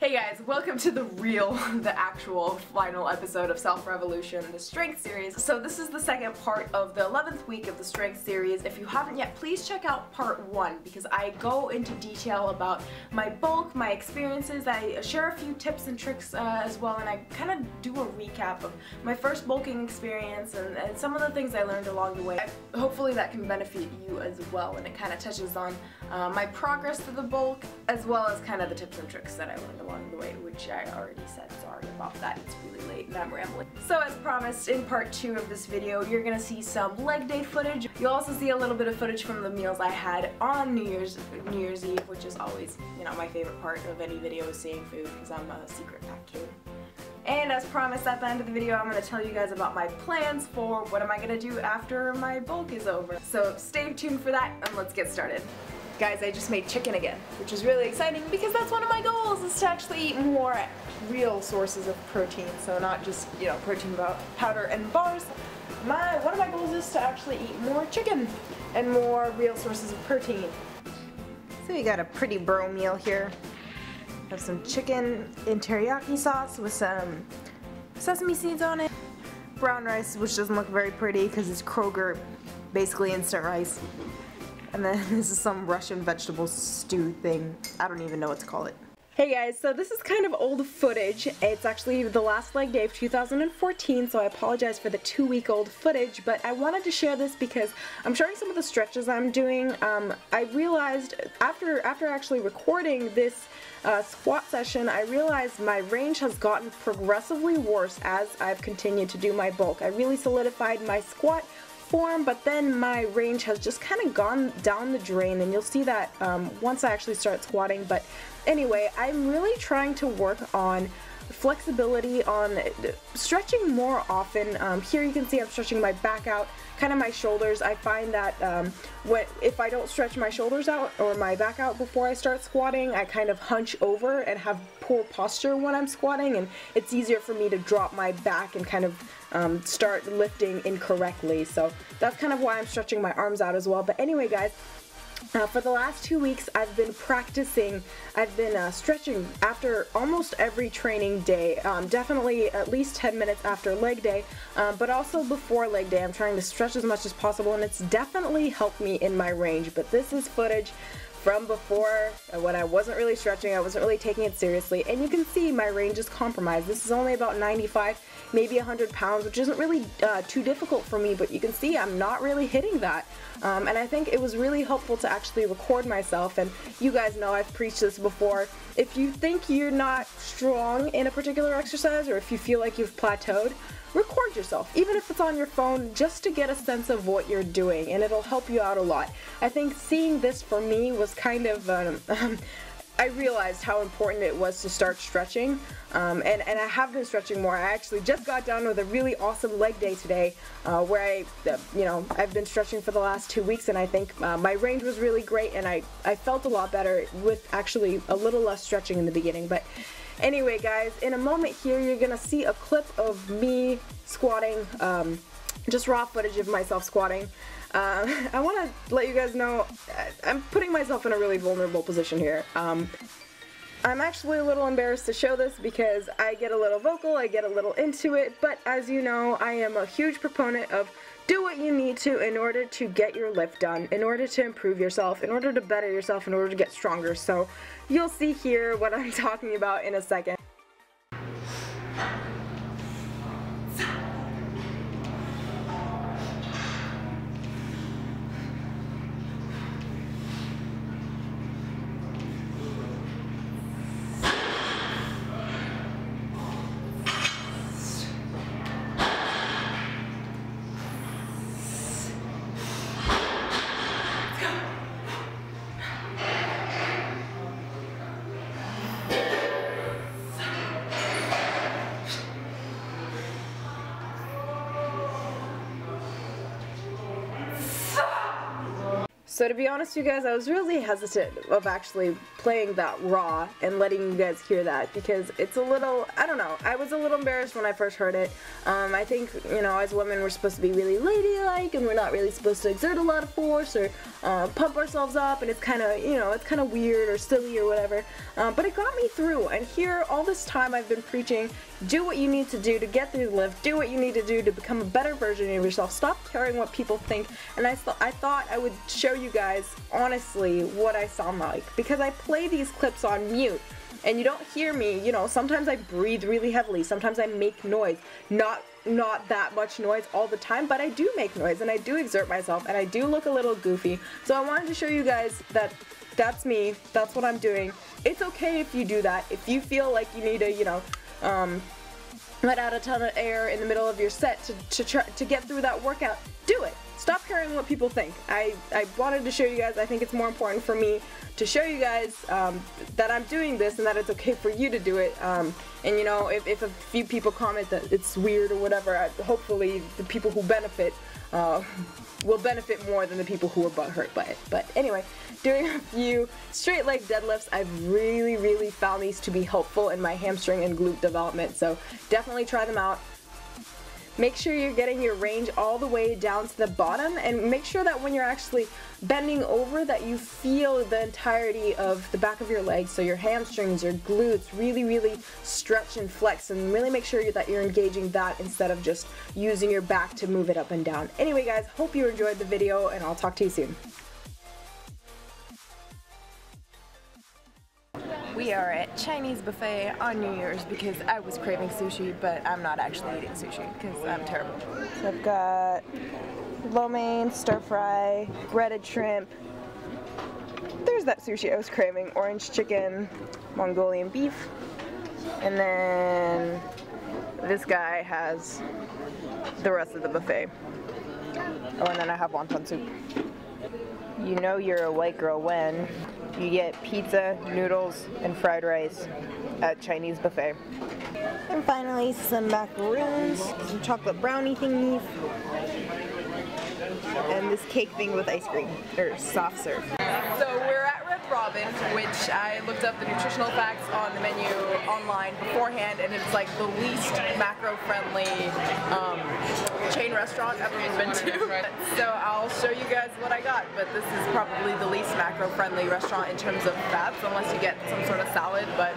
Hey guys, welcome to the actual final episode of Self Revolution, the Strength series. So this is the second part of the 11th week of the Strength series. If you haven't yet, please check out part 1 because I go into detail about my bulk, my experiences. I share a few tips and tricks as well, and I kind of do a recap of my first bulking experience and some of the things I learned along the way. Hopefully that can benefit you as well, and it kind of touches on my progress to the bulk as well as kind of the tips and tricks that I learned along the way, which I already said. Sorry about that, it's really late and I'm rambling. So as promised, in part 2 of this video, you're gonna see some leg day footage. You'll also see a little bit of footage from the meals I had on New Year's Eve, which is always, you know, my favorite part of any video is seeing food because I'm a secret fat kid. And as promised, at the end of the video, I'm going to tell you guys about my plans for what am I going to do after my bulk is over. So stay tuned for that and let's get started. Guys, I just made chicken again, which is really exciting because that's one of my goals, is to actually eat more real sources of protein. So not just, you know, protein powder and bars. One of my goals is to actually eat more chicken and more real sources of protein. So we got a pretty bro meal here. Have some chicken in teriyaki sauce with some sesame seeds on it. Brown rice, which doesn't look very pretty because it's Kroger, basically instant rice. And then this is some Russian vegetable stew thing. I don't even know what to call it. Hey guys, so this is kind of old footage. It's actually the last leg day of 2014, so I apologize for the 2-week-old footage, but I wanted to share this because I'm showing some of the stretches I'm doing. I realized after actually recording this squat session, I realized my range has gotten progressively worse as I've continued to do my bulk. I really solidified my squat form, but then my range has just kind of gone down the drain, and you'll see that once I actually start squatting. But anyway, I'm really trying to work on flexibility, on stretching more often. Here you can see I'm stretching my back out, kind of my shoulders. I find that if I don't stretch my shoulders out or my back out before I start squatting, I kind of hunch over and have poor posture when I'm squatting, and it's easier for me to drop my back and kind of start lifting incorrectly. So that's kind of why I'm stretching my arms out as well. But anyway guys, for the last 2 weeks I've been practicing, I've been stretching after almost every training day, definitely at least 10 minutes after leg day, but also before leg day. I'm trying to stretch as much as possible, and it's definitely helped me in my range. But this is footage from before, when I wasn't really stretching, I wasn't really taking it seriously, and you can see my range is compromised. This is only about 95, maybe 100 pounds, which isn't really too difficult for me, but you can see I'm not really hitting that. And I think it was really helpful to actually record myself, and you guys know I've preached this before. If you think you're not strong in a particular exercise, or if you feel like you've plateaued, record yourself, even if it's on your phone, just to get a sense of what you're doing, and it'll help you out a lot. I think seeing this for me was kind of, I realized how important it was to start stretching, and I have been stretching more. I actually just got done with a really awesome leg day today, where I've been stretching for the last 2 weeks, and I think my range was really great, and I felt a lot better with actually a little less stretching in the beginning. But anyway guys, in a moment here you're gonna see a clip of me squatting, just raw footage of myself squatting. I want to let you guys know I'm putting myself in a really vulnerable position here. I'm actually a little embarrassed to show this because I get a little vocal, I get a little into it, but as you know, I am a huge proponent of do what you need to in order to get your lift done, in order to improve yourself, in order to better yourself, in order to get stronger. So you'll see here what I'm talking about in a second. So to be honest with you guys, I was really hesitant of actually playing that raw and letting you guys hear that because it's a little, I don't know, I was a little embarrassed when I first heard it. I think, you know, as women we're supposed to be really ladylike and we're not really supposed to exert a lot of force or pump ourselves up, and it's kind of, you know, it's kind of weird or silly or whatever. But it got me through, and here all this time I've been preaching, do what you need to do to get through the lift, do what you need to do to become a better version of yourself, stop caring what people think, and I thought I would show you guys honestly what I sound like, because I play these clips on mute and you don't hear me, you know, sometimes I breathe really heavily, sometimes I make noise, not that much noise all the time, but I do make noise and I do exert myself and I do look a little goofy. So I wanted to show you guys that that's me, that's what I'm doing. It's okay if you do that. If you feel like you need to, you know, let out a ton of air in the middle of your set to get through that workout, do it. Stop caring what people think. I wanted to show you guys, I think it's more important for me to show you guys that I'm doing this and that it's okay for you to do it. And you know, if a few people comment that it's weird or whatever, hopefully the people who benefit will benefit more than the people who are butthurt by it. But anyway, doing a few straight leg deadlifts, I've really found these to be helpful in my hamstring and glute development, so definitely try them out. Make sure you're getting your range all the way down to the bottom, and make sure that when you're actually bending over that you feel the entirety of the back of your legs, so your hamstrings, your glutes really stretch and flex, and really make sure that you're engaging that instead of just using your back to move it up and down. Anyway guys, hope you enjoyed the video and I'll talk to you soon. We are at Chinese buffet on New Year's because I was craving sushi, but I'm not actually eating sushi because I'm terrible. So I've got lo mein, stir fry, breaded shrimp. There's that sushi I was craving, orange chicken, Mongolian beef, and then this guy has the rest of the buffet. Oh, and then I have wonton soup. You know you're a white girl when you get pizza, noodles, and fried rice at Chinese buffet. And finally, some macaroons, some chocolate brownie thingies, and this cake thing with ice cream, or soft serve. So we're at Red Robin, which I looked up the nutritional facts on the menu online beforehand, and it's like the least macro-friendly chain restaurant I've ever been to. So I'll show you guys what I got, but this is probably the least macro-friendly restaurant in terms of fats, unless you get some sort of salad. But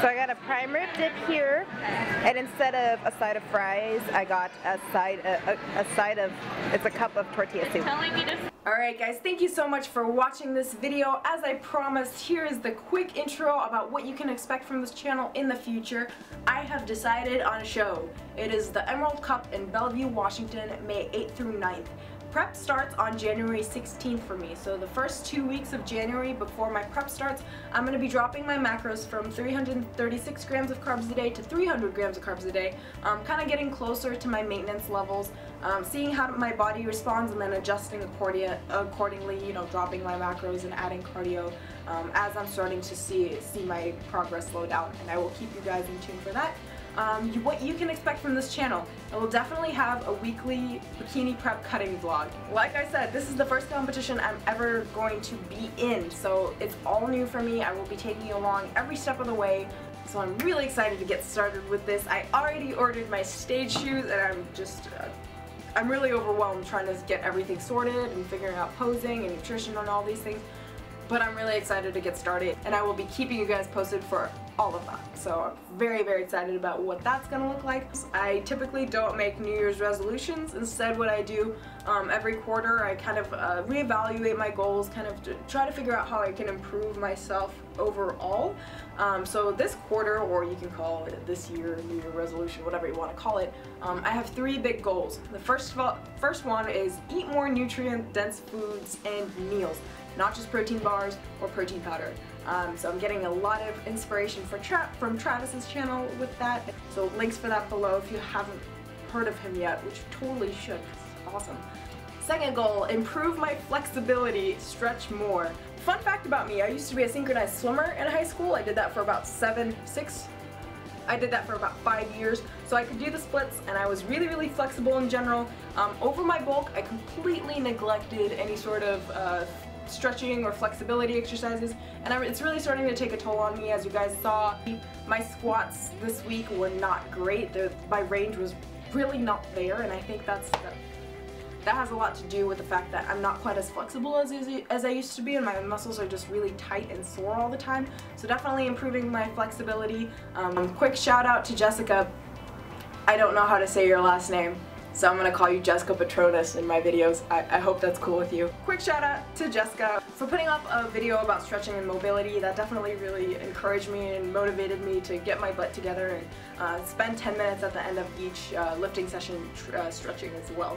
so I got a prime rib dip here, and instead of a side of fries, I got a side of, it's a cup of tortilla soup. Alright guys, thank you so much for watching this video. As I promised, here is the quick intro about what you can expect from this channel in the future. I have decided on a show. It is the Emerald Cup in Bellevue, Washington, May 8th through 9th. Prep starts on January 16th for me, so the first 2 weeks of January before my prep starts, I'm going to be dropping my macros from 336 grams of carbs a day to 300 grams of carbs a day, kind of getting closer to my maintenance levels, seeing how my body responds and then adjusting accordingly, you know, dropping my macros and adding cardio as I'm starting to see my progress slow down, and I will keep you guys in tune for that. What you can expect from this channel. I will definitely have a weekly bikini prep cutting vlog. Like I said, this is the first competition I'm ever going to be in, so it's all new for me. I will be taking you along every step of the way, so I'm really excited to get started with this. I already ordered my stage shoes, and I'm really overwhelmed trying to get everything sorted and figuring out posing and nutrition and all these things. But I'm really excited to get started, and I will be keeping you guys posted for all of that. So I'm very excited about what that's gonna look like. I typically don't make New Year's resolutions. Instead, what I do every quarter, I kind of reevaluate my goals, kind of try to figure out how I can improve myself overall. So this quarter, or you can call it this year, New Year resolution, whatever you want to call it, I have 3 big goals. The first one is eat more nutrient-dense foods and meals, not just protein bars or protein powder. So I'm getting a lot of inspiration from Travis's channel with that. So links for that below if you haven't heard of him yet, which you totally should. It's awesome. Second goal, improve my flexibility, stretch more. Fun fact about me, I used to be a synchronized swimmer in high school. I did that for about 6 I did that for about 5 years, so I could do the splits, and I was really, really flexible in general. Over my bulk, I completely neglected any sort of stretching or flexibility exercises, and it's really starting to take a toll on me. As you guys saw, my squats this week were not great. My range was really not there, and I think that has a lot to do with the fact that I'm not quite as flexible as I used to be, and my muscles are just really tight and sore all the time. So definitely improving my flexibility. Quick shout out to Jessica. I don't know how to say your last name, so I'm going to call you Jessica Patronus in my videos. I hope that's cool with you. Quick shout out to Jessica for putting up a video about stretching and mobility. That definitely really encouraged me and motivated me to get my butt together and spend 10 minutes at the end of each lifting session stretching as well.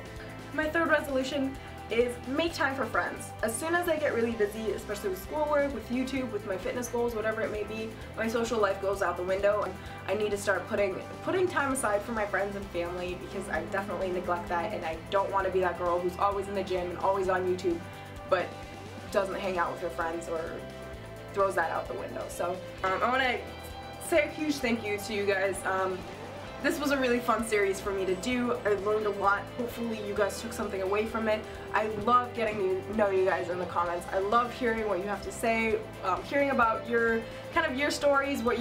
My third resolution is make time for friends. As soon as I get really busy, especially with schoolwork, with YouTube, with my fitness goals, whatever it may be, my social life goes out the window, and I need to start putting time aside for my friends and family, because I definitely neglect that, and I don't want to be that girl who's always in the gym and always on YouTube, but doesn't hang out with her friends or throws that out the window. So I want to say a huge thank you to you guys. This was a really fun series for me to do. I learned a lot. Hopefully you guys took something away from it. I love getting to know you guys in the comments. I love hearing what you have to say, hearing about your stories, where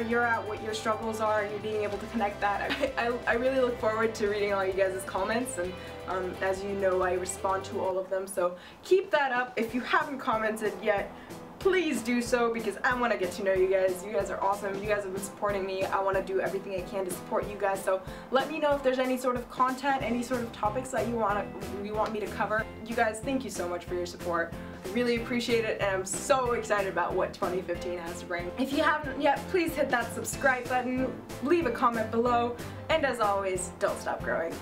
you're at, what your struggles are, and you being able to connect that. I really look forward to reading all you guys' comments, and as you know, I respond to all of them, so keep that up. If you haven't commented yet, please do so, because I want to get to know you guys. You guys are awesome. You guys have been supporting me. I want to do everything I can to support you guys, so let me know if there's any sort of content, any sort of topics that you want me to cover. You guys, thank you so much for your support. I really appreciate it, and I'm so excited about what 2015 has to bring. If you haven't yet, please hit that subscribe button, leave a comment below, and as always, don't stop growing.